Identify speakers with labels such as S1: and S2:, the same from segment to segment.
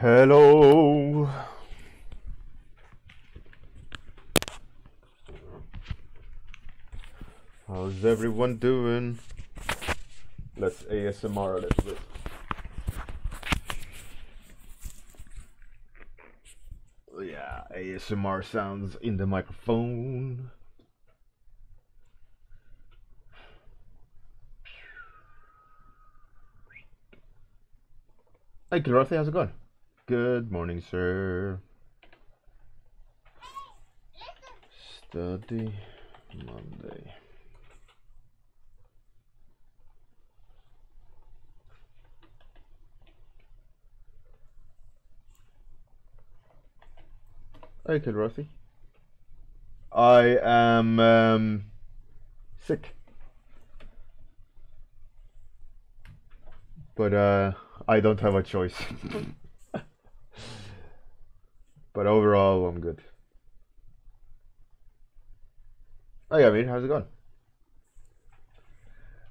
S1: Hello. How's everyone doing? Let's ASMR a little bit. Yeah, ASMR sounds in the microphone. Hey, Dorothy, how's it going? Good morning, sir. Study Monday. Hey, Dorothy. I am sick, but I don't have a choice. But overall, I'm good. Oh yeah, man, how's it going?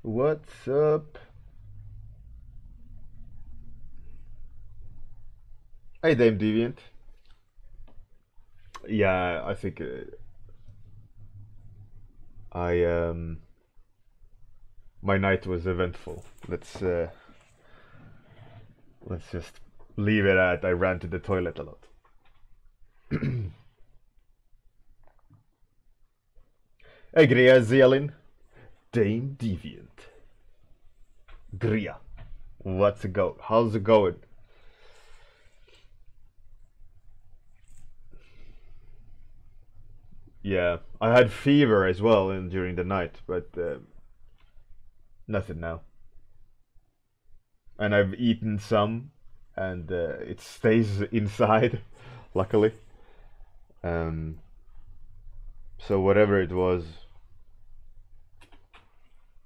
S1: What's up? Hey, Dame Deviant. Yeah, I think my night was eventful. Let's just leave it at I ran to the toilet a lot. Hey, Gria Zelin. Dame Deviant. Gria. What's it go? How's it going? Yeah, I had fever as well during the night, but nothing now. And I've eaten some, and it stays inside, luckily. So whatever it was,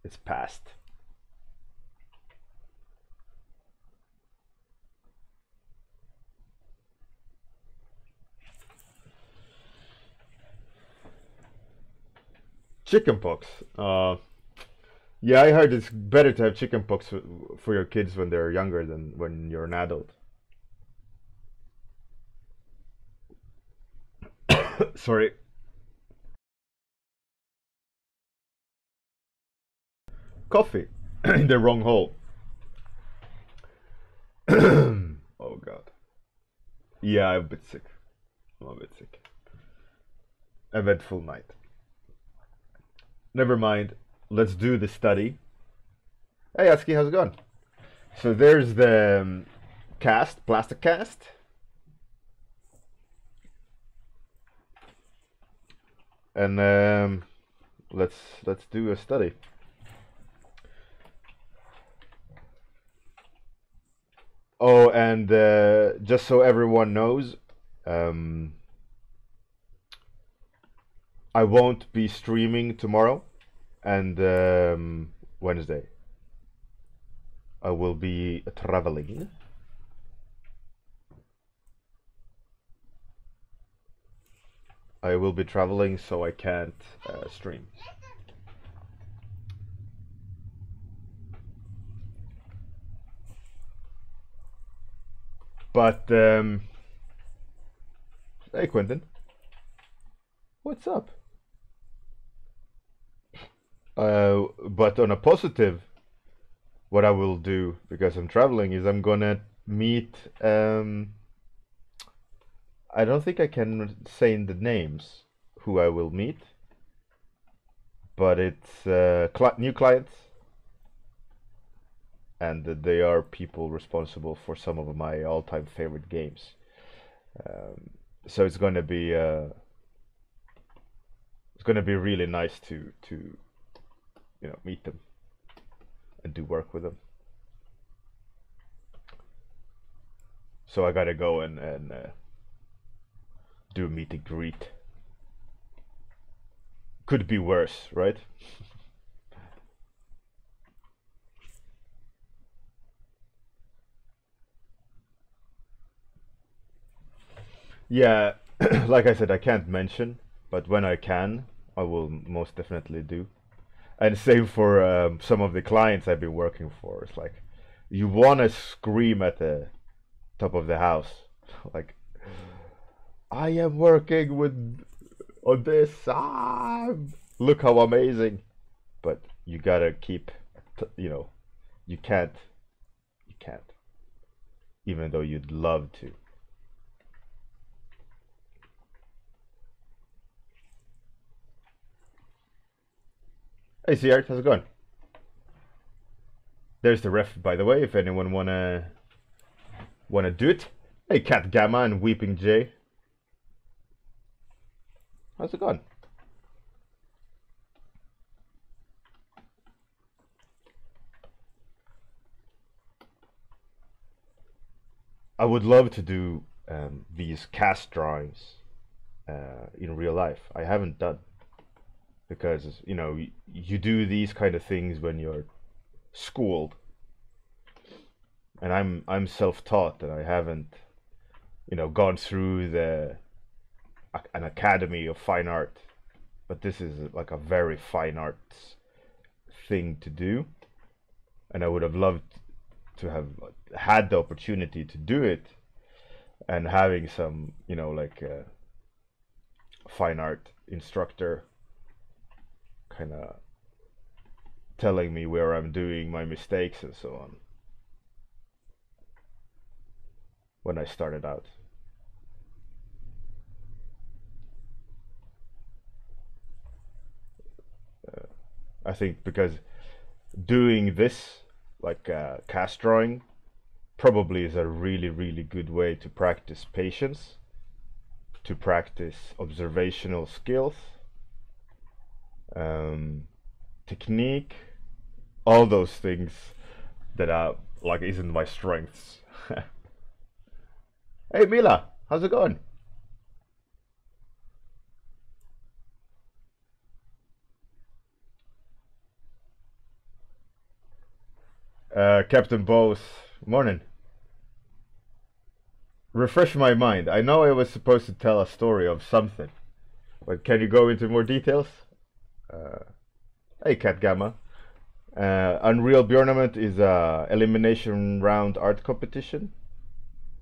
S1: it's past. Chickenpox. Yeah, I heard it's better to have chickenpox for your kids when they're younger than when you're an adult. Sorry. Coffee in the wrong hole. Oh god. Yeah, I'm a bit sick. I'm a bit sick. Eventful night. Never mind. Let's do the study. Hey, Atsuki, how's it going? So there's the plastic cast. And let's do a study. Oh, and just so everyone knows, I won't be streaming tomorrow and Wednesday. I will be traveling. I will be traveling, so I can't stream. But hey, Quentin, what's up? But on a positive, what I will do, because I'm traveling, is I'm gonna meet. I don't think I can say the names who I will meet, but it's new clients, and they are people responsible for some of my all-time favorite games. So it's gonna be really nice to meet them and do work with them. So I gotta go and do a meet and greet. Could be worse, right? Yeah, like I said, I can't mention, but when I can, I will most definitely do. And same for some of the clients I've been working for. It's like you want to scream at the top of the house. Like, I am working with on this. Look how amazing. But you gotta keep, you know, you can't, even though you'd love to. Hey, Seart, how's it going? There's the ref, by the way, if anyone wanna do it. Hey, Cat Gamma and Weeping Jay. How's it going? I would love to do these cast drawings in real life. I haven't done, because you know, you do these kind of things when you're schooled, and I'm self-taught, and I haven't, you know, gone through an academy of fine art. But this is like a very fine arts thing to do, and I would have loved to have had the opportunity to do it, and having some, you know, like a fine art instructor kind of telling me where I'm doing my mistakes and so on when I started out. I think because doing this, like cast drawing, probably is a really, really good way to practice patience, to practice observational skills, technique, all those things that are like isn't my strengths. Hey Mila, how's it going? Captain Bose, morning. Refresh my mind. I know I was supposed to tell a story of something, but can you go into more details? Hey, Cat Gamma. Unreal Bjorn is a elimination round art competition.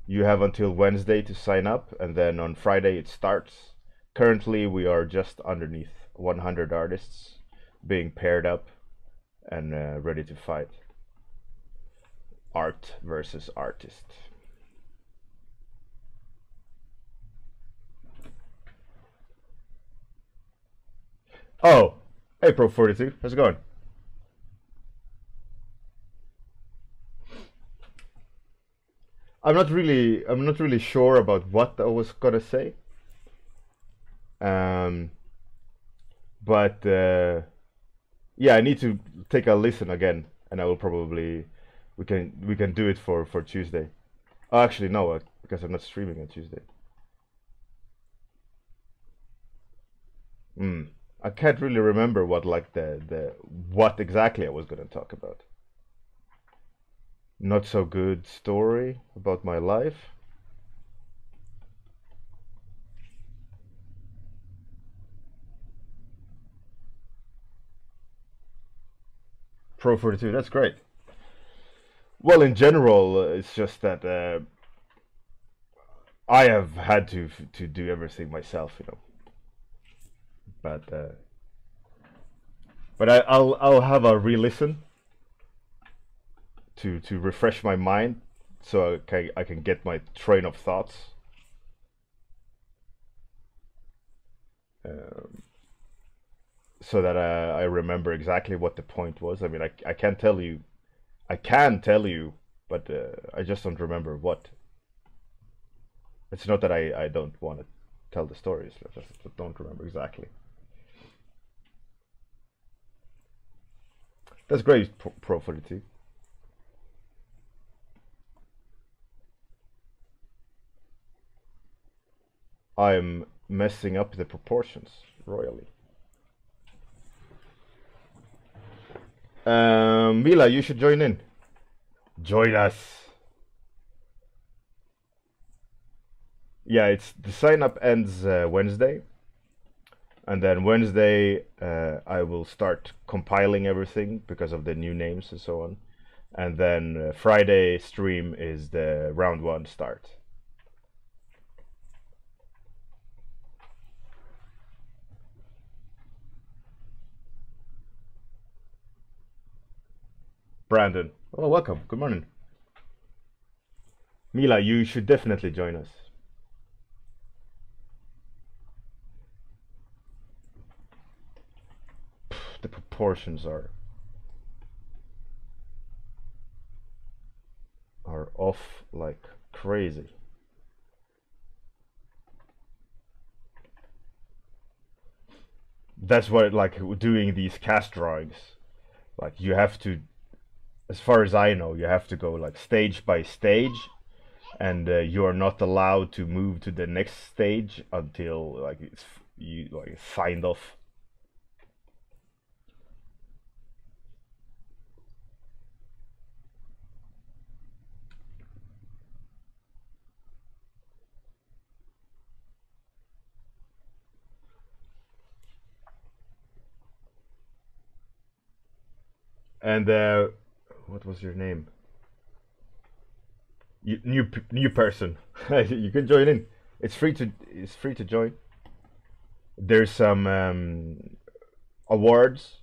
S1: You have until Wednesday to sign up, and then on Friday it starts. Currently, we are just underneath 100 artists being paired up and ready to fight. Art versus artist. Oh, hey Pro42, how's it going? I'm not really sure about what I was gonna say. Um, but yeah, I need to take a listen again, and I will probably we can do it for Tuesday. Oh, actually no, because I'm not streaming on Tuesday. I can't really remember what like the what exactly I was gonna talk about. Not so good story about my life. Pro42, that's great. Well, in general, it's just that I have had to do everything myself, you know. But I'll have a re-listen to refresh my mind, so I can get my train of thoughts. So that I remember exactly what the point was. I mean, I can't tell you, I can tell you, but I just don't remember what. It's not that I don't want to tell the stories, I just don't remember exactly. That's great, Pro42. I'm messing up the proportions royally. Mila, you should join in. Join us. Yeah, it's the sign up ends Wednesday, and then Wednesday I will start compiling everything because of the new names and so on, and then Friday stream is the round 1 start. Brandon, oh, welcome. Good morning. Mila, you should definitely join us. The proportions are off like crazy. That's what, like, doing these cast drawings, like, you have to, as far as I know, you have to go like stage by stage, and you are not allowed to move to the next stage until like you like signed off. And what was your name? New person. You can join in. It's free to join. There's some awards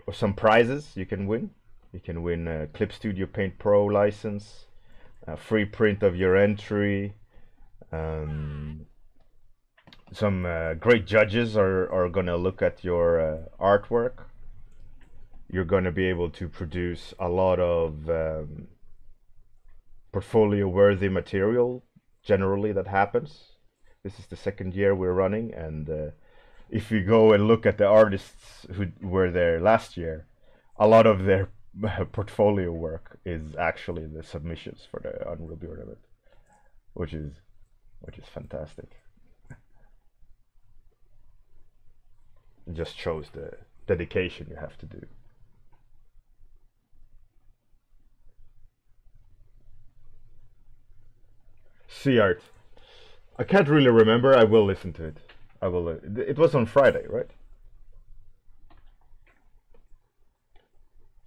S1: or some prizes you can win. You can win a Clip Studio Paint Pro license, a free print of your entry. Some great judges are gonna look at your artwork. You're gonna be able to produce a lot of portfolio-worthy material. Generally, that happens. This is the 2nd year we're running, and if you go and look at the artists who were there last year, a lot of their portfolio work is actually the submissions for the Unreal Bjorn event, which is fantastic. It just shows the dedication you have to do. Sea art. I can't really remember. I will listen to it. I will. It was on Friday, right?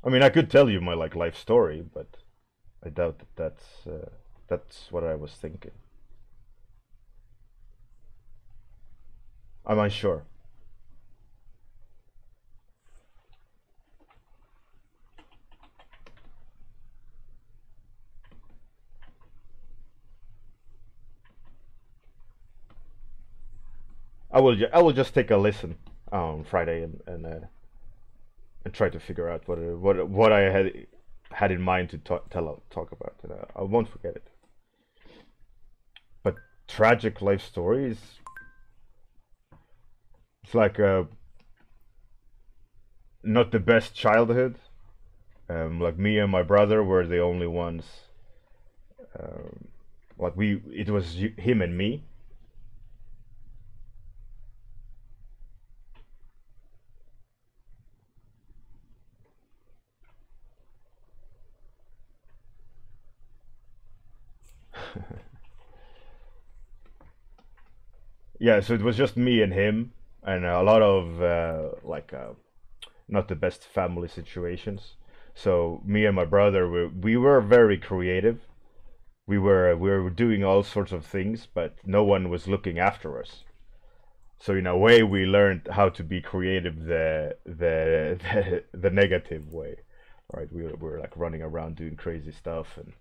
S1: I mean, I could tell you my like life story, but I doubt that that's what I was thinking. I'm unsure. I will just take a listen on Friday and try to figure out what I had in mind to talk about. And I won't forget it. But tragic life stories. It's like not the best childhood. Like me and my brother were the only ones. Like it was him and me. Yeah, so it was just me and him, and a lot of not the best family situations. So me and my brother, we were very creative. We were doing all sorts of things, but no one was looking after us. So in a way, we learned how to be creative the negative way, right? We were like running around doing crazy stuff and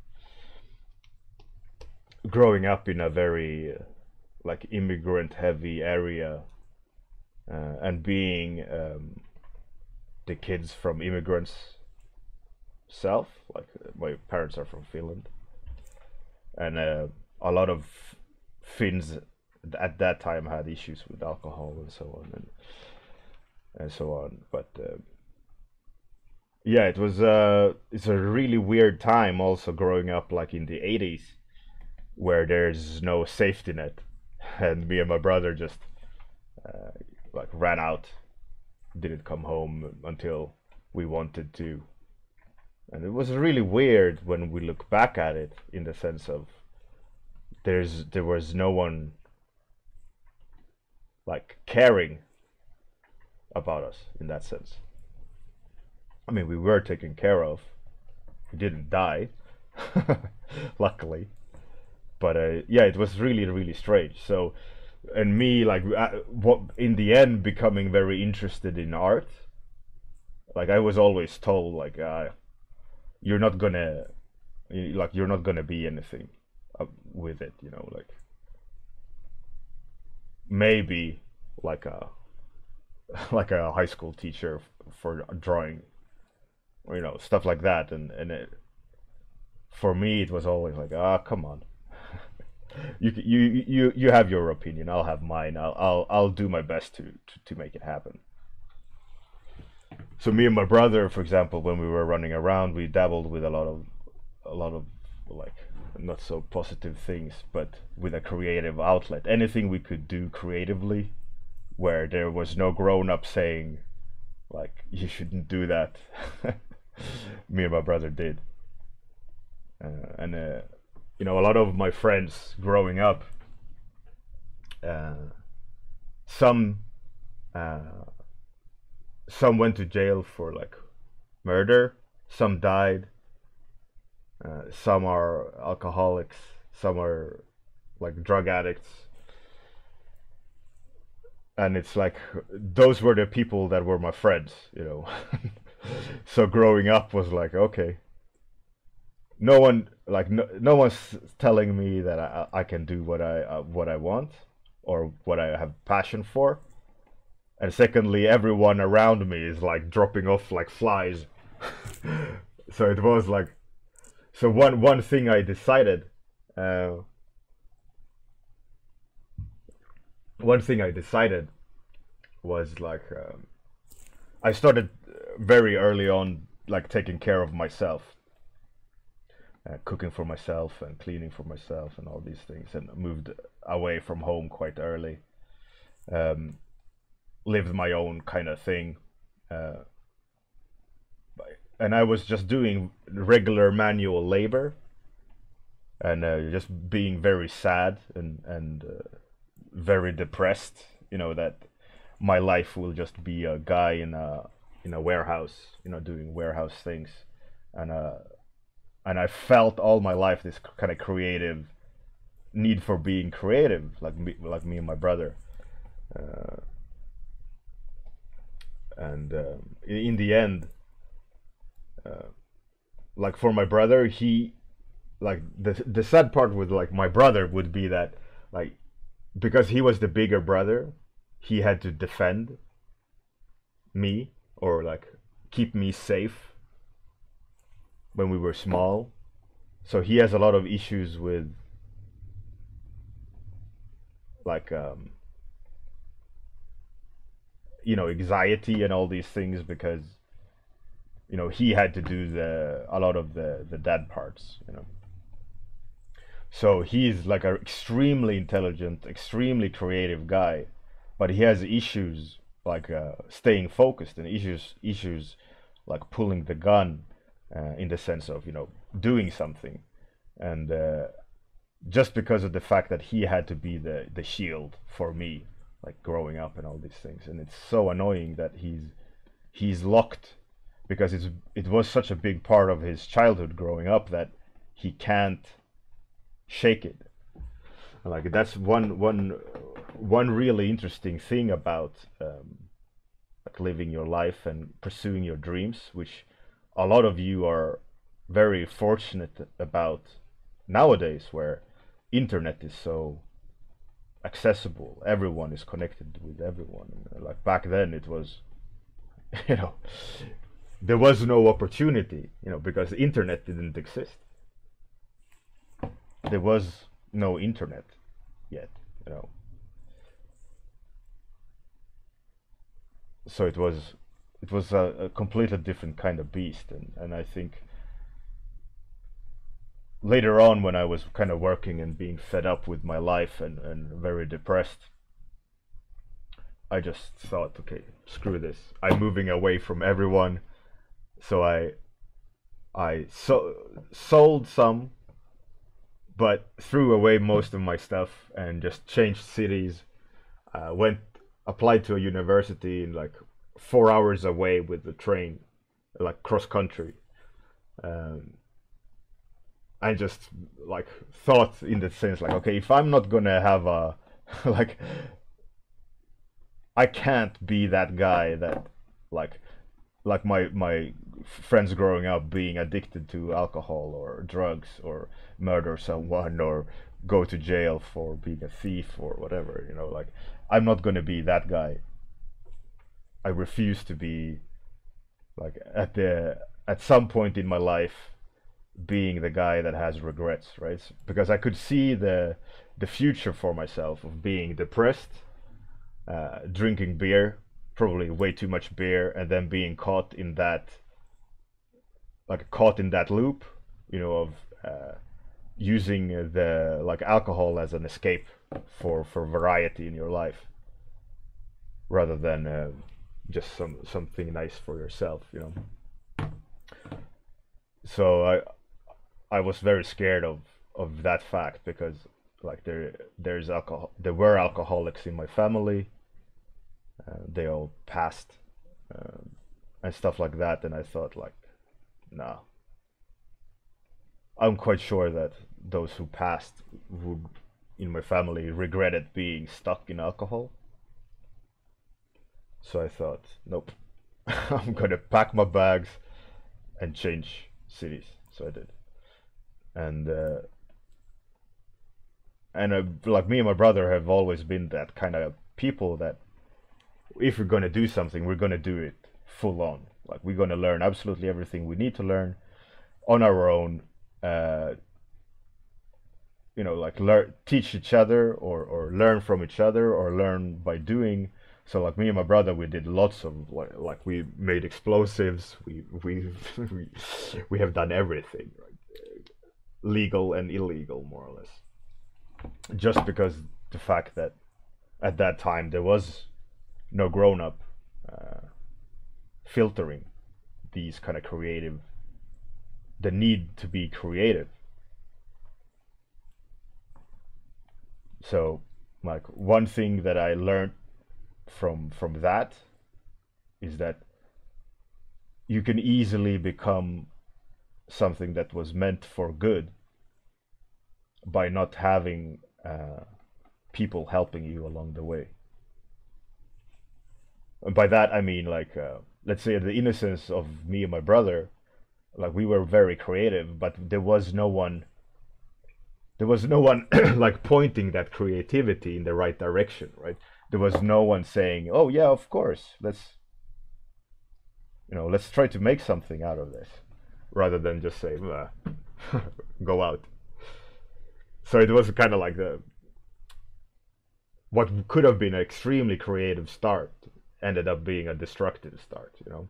S1: growing up in a very like immigrant heavy area, and being the kids from immigrants self, like my parents are from Finland, and a lot of Finns at that time had issues with alcohol and so on and so on. But yeah, it's a really weird time also growing up like in the 80s, where there's no safety net, and me and my brother just like ran out, didn't come home until we wanted to. And it was really weird when we look back at it, in the sense of there was no one like caring about us in that sense. I mean, we were taken care of. We didn't die, luckily. But yeah, it was really, really strange. So, and me, like, what in the end, becoming very interested in art. Like, I was always told, like, you're not gonna, like, you're not gonna be anything with it, you know, like maybe like a like a high school teacher for drawing, or stuff like that. And for me, it was always like, come on. You have your opinion, I'll have mine. I'll do my best to make it happen. So me and my brother, for example, when we were running around, we dabbled with a lot of like not so positive things, but with a creative outlet, anything we could do creatively, where there was no grown up saying like you shouldn't do that. Me and my brother did. And a lot of my friends growing up, uh, some uh, some went to jail for like murder, some died, some are alcoholics, some are like drug addicts. And it's like those were the people that were my friends. So growing up was like, okay, no one's telling me that I can do what I want or what I have passion for. And secondly, everyone around me is like dropping off like flies. So it was like, so one thing I decided, uh, one thing I decided was like, I started very early on, like taking care of myself, cooking for myself and cleaning for myself and all these things, and moved away from home quite early. Um, Lived my own kind of thing, uh, and I was just doing regular manual labor, and just being very sad and very depressed. That my life will just be a guy in a warehouse, doing warehouse things, and I felt all my life this kind of creative need for being creative, like me and my brother. Uh, and in the end, uh, like for my brother, he like the sad part with like my brother would be that, like, because he was the bigger brother, he had to defend me, or like keep me safe when we were small. So he has a lot of issues with like anxiety and all these things, because he had to do a lot of the dad parts. So he's like an extremely intelligent, extremely creative guy, but he has issues like staying focused, and issues like pulling the gun, in the sense of doing something. And just because of the fact that he had to be the shield for me, like growing up and all these things. And it's so annoying that he's locked, because it was such a big part of his childhood growing up that he can't shake it. Like that's one really interesting thing about like living your life and pursuing your dreams, which a lot of you are very fortunate about nowadays, where internet is so accessible. Everyone is connected with everyone. Like back then, it was, you know, there was no opportunity, because the internet didn't exist. There was no internet yet. So it was a completely different kind of beast, and I think later on, when I was kind of working and being fed up with my life and very depressed, I just thought, okay, screw this. I'm moving away from everyone. So I sold some, but threw away most of my stuff and just changed cities. Applied to a university in like 4 hours away with the train, like cross country. Um, I just like thought in the sense like, okay, if I'm not gonna have a like, I can't be that guy that like my friends growing up being addicted to alcohol or drugs or murder someone or go to jail for being a thief or whatever, you know, like I'm not gonna be that guy. I refuse to be like at some point in my life being the guy that has regrets, right? Because I could see the future for myself of being depressed, drinking beer, probably way too much beer, and then being caught in that, like caught in that loop, you know, of using the like alcohol as an escape for variety in your life, rather than just something nice for yourself, you know. So I was very scared of that fact because like there were alcoholics in my family. They all passed, um, and stuff like that, and I thought like, nah. I'm quite sure that those who passed would in my family regretted being stuck in alcohol. So I thought, nope, I'm gonna pack my bags and change cities. So I did, and like me and my brother have always been that kind of people that if we're gonna do something, we're gonna do it full on. Like we're gonna learn absolutely everything we need to learn on our own. Uh, you know, like learn, teach each other, or learn from each other, or learn by doing. So like me and my brother, we did lots of like we made explosives. We we have done everything, right? Legal and illegal, more or less. Just because the fact that at that time there was no grown up uh, filtering these kind of creative, the need to be creative. So like one thing that I learned from that is that you can easily become something that was meant for good by not having people helping you along the way. And by that I mean like let's say the innocence of me and my brother, like we were very creative, but there was no one like pointing that creativity in the right direction, right? There was no one saying, "Oh yeah, of course, let's try to make something out of this," rather than just say, "Go out." So it was kind of like the what could have been an extremely creative start ended up being a destructive start, you know.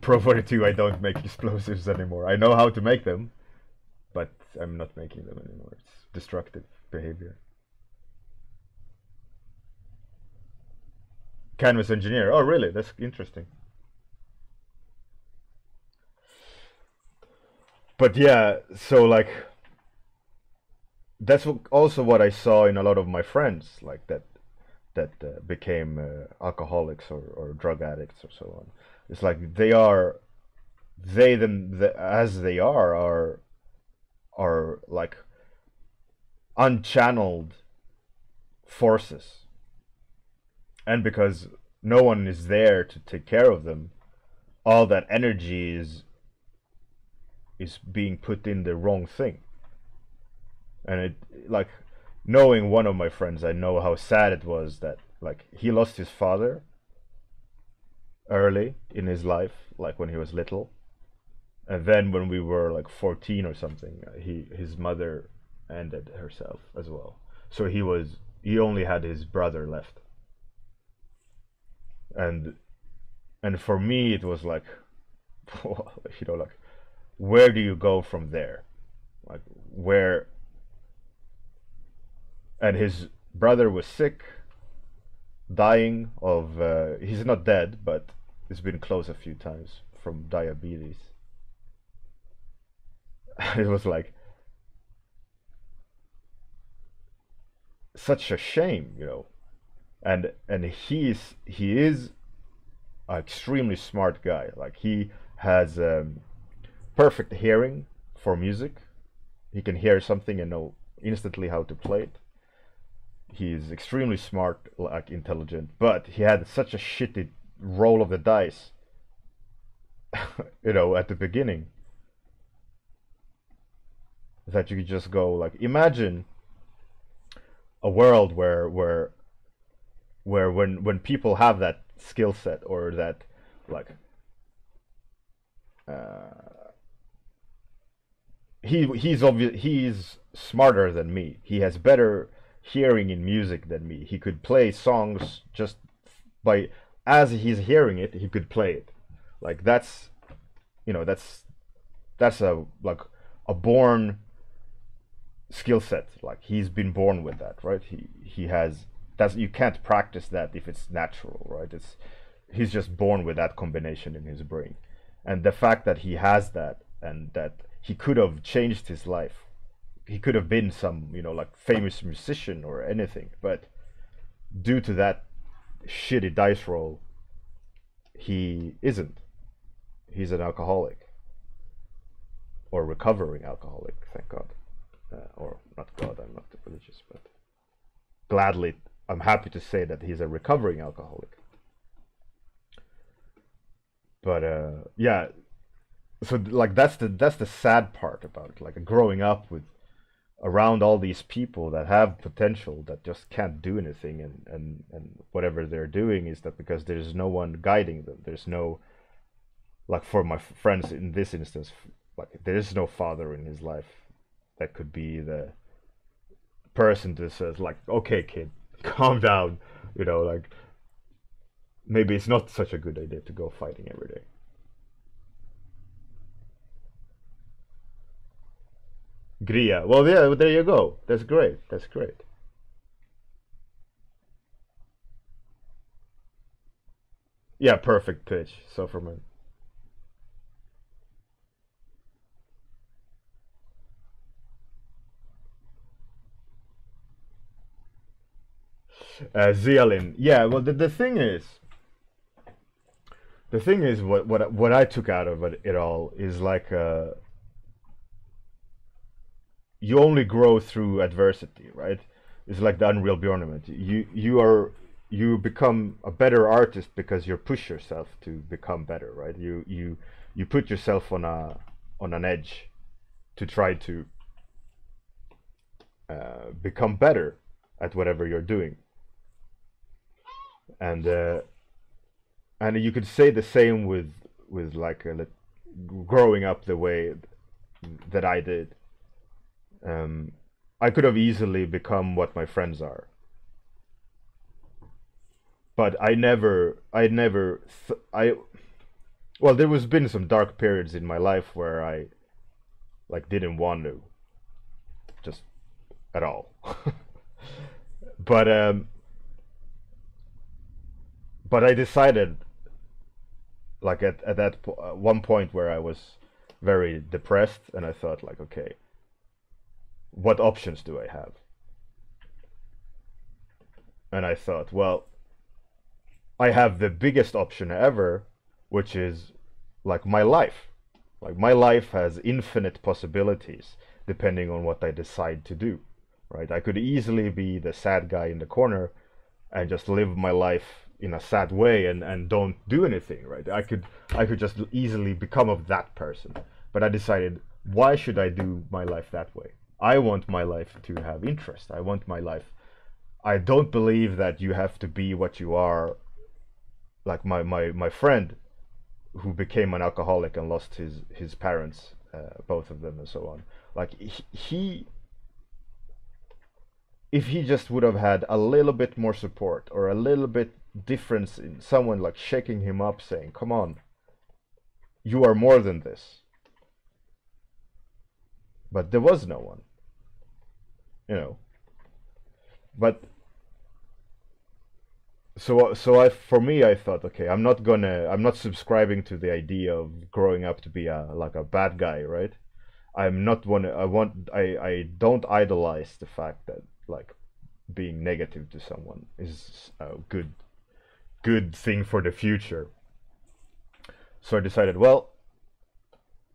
S1: Pro 42, I don't make explosives anymore. I know how to make them, but I'm not making them anymore. It's destructive behavior. Canvas engineer. Oh, really? That's interesting. But yeah, so like that's also what I saw in a lot of my friends, like that became alcoholics or drug addicts or so on. It's like as they are like unchanneled forces, and because no one is there to take care of them, all that energy is being put in the wrong thing. And it like knowing one of my friends, I know how sad it was that like he lost his father early in his life, like when he was little, and then when we were like 14 or something, his mother ended herself as well. So he only had his brother left, and for me it was like, like where do you go from there? Like where? And his brother was sick, dying of. He's not dead, but he's been close a few times from diabetes. It was like such a shame, you know. And he is an extremely smart guy. Like he has perfect hearing for music. He can hear something and know instantly how to play it. He's extremely smart, like intelligent, but he had such a shitty roll of the dice, you know, at the beginning, that you could just go like, imagine a world where when people have that skill set or that like uh, he's smarter than me. He has better hearing in music than me. He could play songs just by as he's hearing it, he could play it. Like that's you know that's a like a born skill set. Like he's been born with that, right? He has that's you can't practice that if it's natural, right? It's he's just born with that combination in his brain. And the fact that he has that and that he could have changed his life. He could have been some, you know, like famous musician or anything, but due to that shitty dice roll, he isn't. He's an alcoholic or recovering alcoholic, thank God. Or not God, I'm not religious, but gladly, I'm happy to say that he's a recovering alcoholic. But yeah, so like that's the sad part about it. Like growing up with around all these people that have potential that just can't do anything, and whatever they're doing is that because there's no one guiding them. There's no like for my friends in this instance, like there is no father in his life that could be the person that says like, okay, kid, calm down, you know, like maybe it's not such a good idea to go fighting every day. Gria, well, yeah, well, there you go. That's great. That's great. Yeah, perfect pitch. So from Zealin, yeah. Well, the thing is, what I took out of it all is like you only grow through adversity, right? It's like the Unreal Bjorn. You become a better artist because you push yourself to become better, right? You put yourself on an edge to try to become better at whatever you're doing, and you could say the same with like growing up the way that I did. Um, I could have easily become what my friends are, but I well, there was been some dark periods in my life where I like didn't want to just at all. but but I decided like at that one point where I was very depressed and I thought like, okay, what options do I have? And I thought, well, I have the biggest option ever, which is like my life. Like my life has infinite possibilities depending on what I decide to do, right? I could easily be the sad guy in the corner and just live my life in a sad way and don't do anything, right? I could just easily become of that person. But I decided, why should I do my life that way? I want my life to have interest. I want my life. I don't believe that you have to be what you are. Like my friend who became an alcoholic and lost his parents, both of them, and so on. Like he if he just would have had a little bit more support or a little bit difference in someone like shaking him up, saying, "Come on, you are more than this." But there was no one, you know. But so I for me I thought, okay, I'm not subscribing to the idea of growing up to be a like a bad guy, right? I'm not one. I don't idolize the fact that like being negative to someone is a good thing for the future. So I decided, well,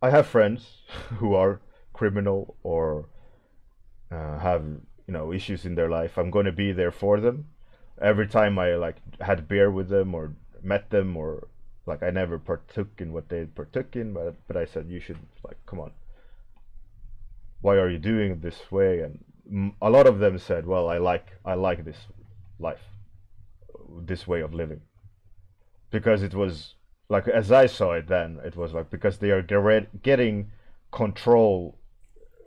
S1: I have friends who are criminal or have issues in their life. I'm going to be there for them. Every time I like had beer with them or met them, or like I never partook in what they partook in, but I said, you should, like, come on, why are you doing it this way? And a lot of them said, well, I like this life, this way of living, because it was like, as I saw it then, it was like because they are getting control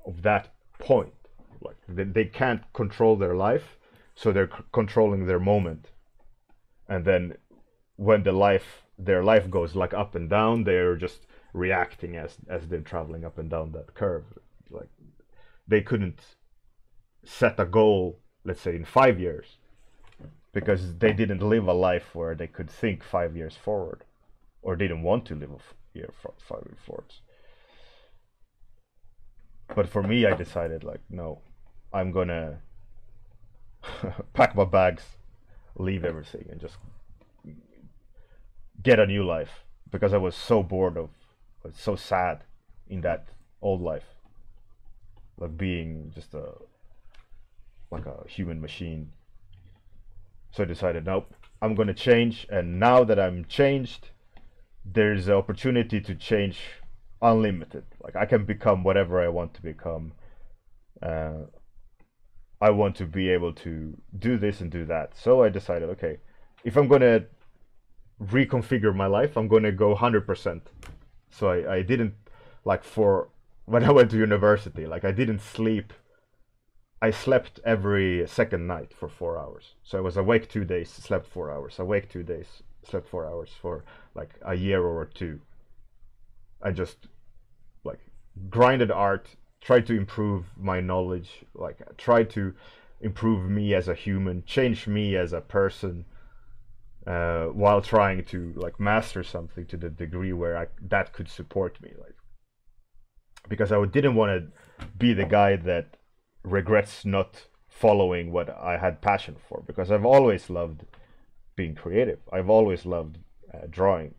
S1: of that point. Like they can't control their life, so they're controlling their moment. And then when their life goes like up and down, they're just reacting as they're traveling up and down that curve. Like they couldn't set a goal, let's say in 5 years, because they didn't live a life where they could think 5 years forward, or didn't want to live a year 5 years forward. But for me, I decided, like, no, I'm gonna pack my bags, leave everything, and just get a new life, because I was so bored of, so sad in that old life, like being just a human machine. So I decided, nope, I'm gonna change, and now that I'm changed, there's an opportunity to change unlimited. Like I can become whatever I want to become. Uh, I want to be able to do this and do that. So I decided, okay, if I'm gonna reconfigure my life, I'm gonna go 100%. So I didn't, like, for when I went to university, like I didn't sleep. I slept every second night for 4 hours. So I was awake 2 days, slept 4 hours, awake 2 days, slept 4 hours for like a year or two. I just like grinded art, tried to improve my knowledge, like tried to improve me as a human, change me as a person, while trying to like master something to the degree where that could support me, like, because I didn't want to be the guy that regrets not following what I had passion for, because I've always loved being creative. I've always loved drawing.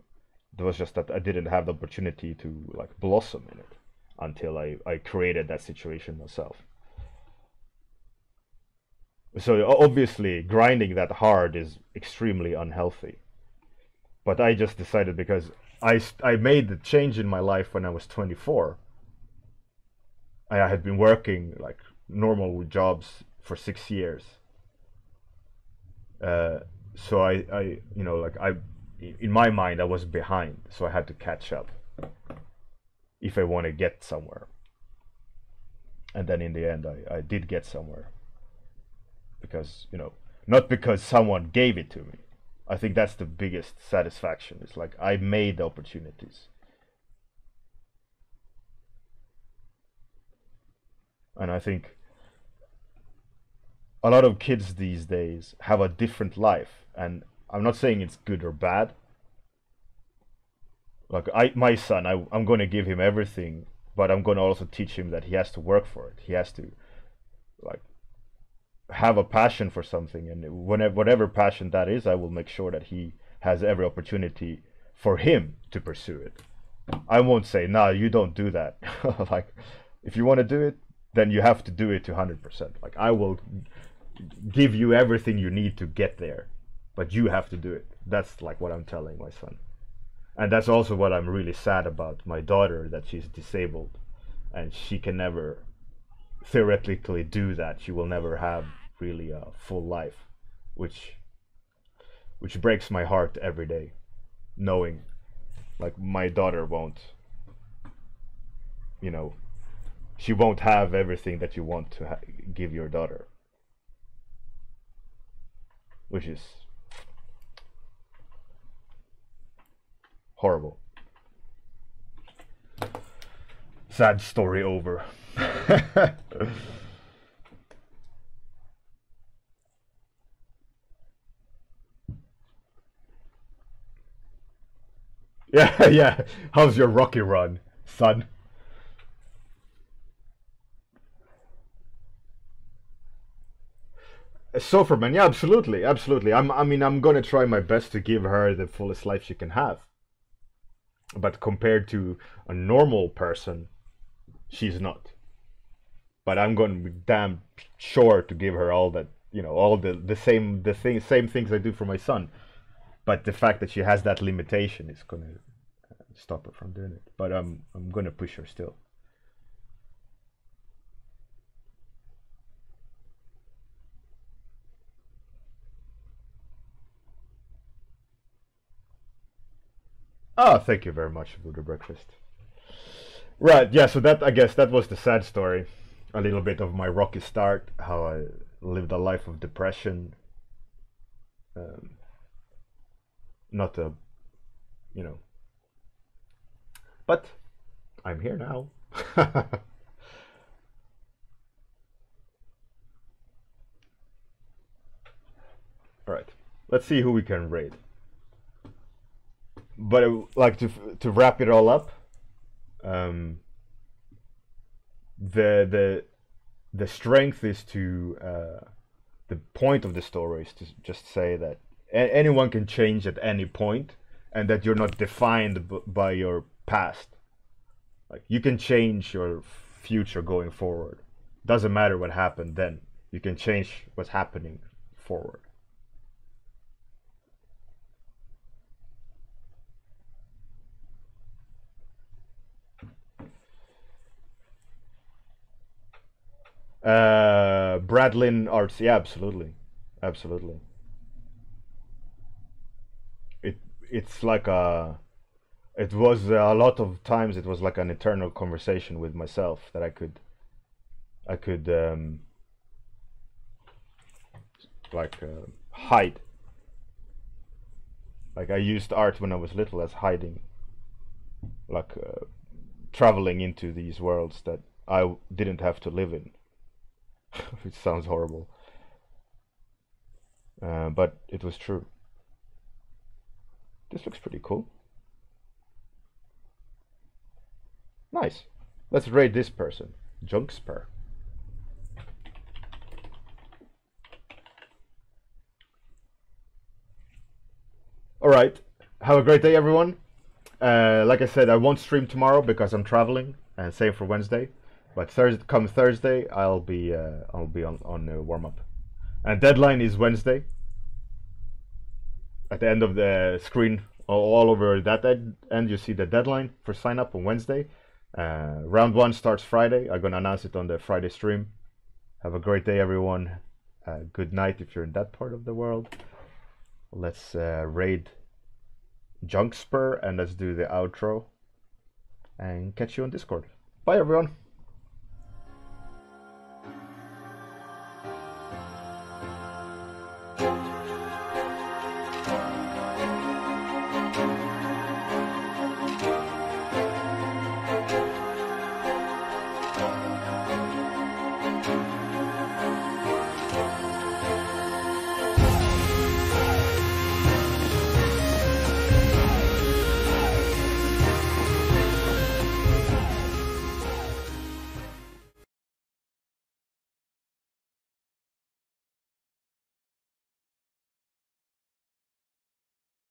S1: It was just that I didn't have the opportunity to like blossom in it until I created that situation myself. So obviously grinding that hard is extremely unhealthy. But I just decided, because I made the change in my life when I was 24. I had been working like normal jobs for 6 years. So I like in my mind I was behind, so I had to catch up if I want to get somewhere. And then in the end, I did get somewhere, because not because someone gave it to me. I think that's the biggest satisfaction. It's like I made the opportunities. And I think a lot of kids these days have a different life, and I'm not saying it's good or bad. Like my son, I'm going to give him everything, but I'm going to also teach him that he has to work for it. He has to like have a passion for something, and whatever passion that is, I will make sure that he has every opportunity for him to pursue it. I won't say, no, you don't do that. Like, if you want to do it, then you have to do it to 100%. Like, I will give you everything you need to get there, but you have to do it. That's like what I'm telling my son. And that's also what I'm really sad about my daughter, that she's disabled and she can never theoretically do that. She will never have really a full life, which breaks my heart every day, knowing like my daughter won't, she won't have everything that you want to give your daughter, which is horrible. Sad story over. Yeah, yeah. How's your rocky run, son? Soferman, yeah, absolutely, absolutely. I mean, I'm gonna try my best to give her the fullest life she can have. But compared to a normal person, she's not. But I'm gonna be damn sure to give her all that, all same things I do for my son. But the fact that she has that limitation is gonna stop her from doing it. But I'm gonna push her still. Oh, thank you very much for the breakfast. Right, yeah, so that I guess that was the sad story. A little bit of my rocky start, how I lived a life of depression. Um, not a, you know, but I'm here now. Alright, let's see who we can raid. But like to wrap it all up, um, the strength is to the point of the story is to just say that anyone can change at any point, and that you're not defined by your past. Like you can change your future going forward. Doesn't matter what happened then. You can change what's happening forward. Bradlin Arts, yeah, absolutely, absolutely. It it's like a it was a lot of times it was like an eternal conversation with myself that I could like hide. Like I used art when I was little as hiding, like traveling into these worlds that I didn't have to live in. It sounds horrible, but it was true. This looks pretty cool. Nice. Let's rate this person. Junkspur. Alright. Have a great day, everyone. Like I said, I won't stream tomorrow because I'm traveling, and same for Wednesday. But come Thursday, I'll be on warm up, and deadline is Wednesday. At the end of the screen, all over that end, you see the deadline for sign up on Wednesday. Round one starts Friday. I'm gonna announce it on the Friday stream. Have a great day, everyone. Good night if you're in that part of the world. Let's raid Junkspur and let's do the outro and catch you on Discord. Bye, everyone.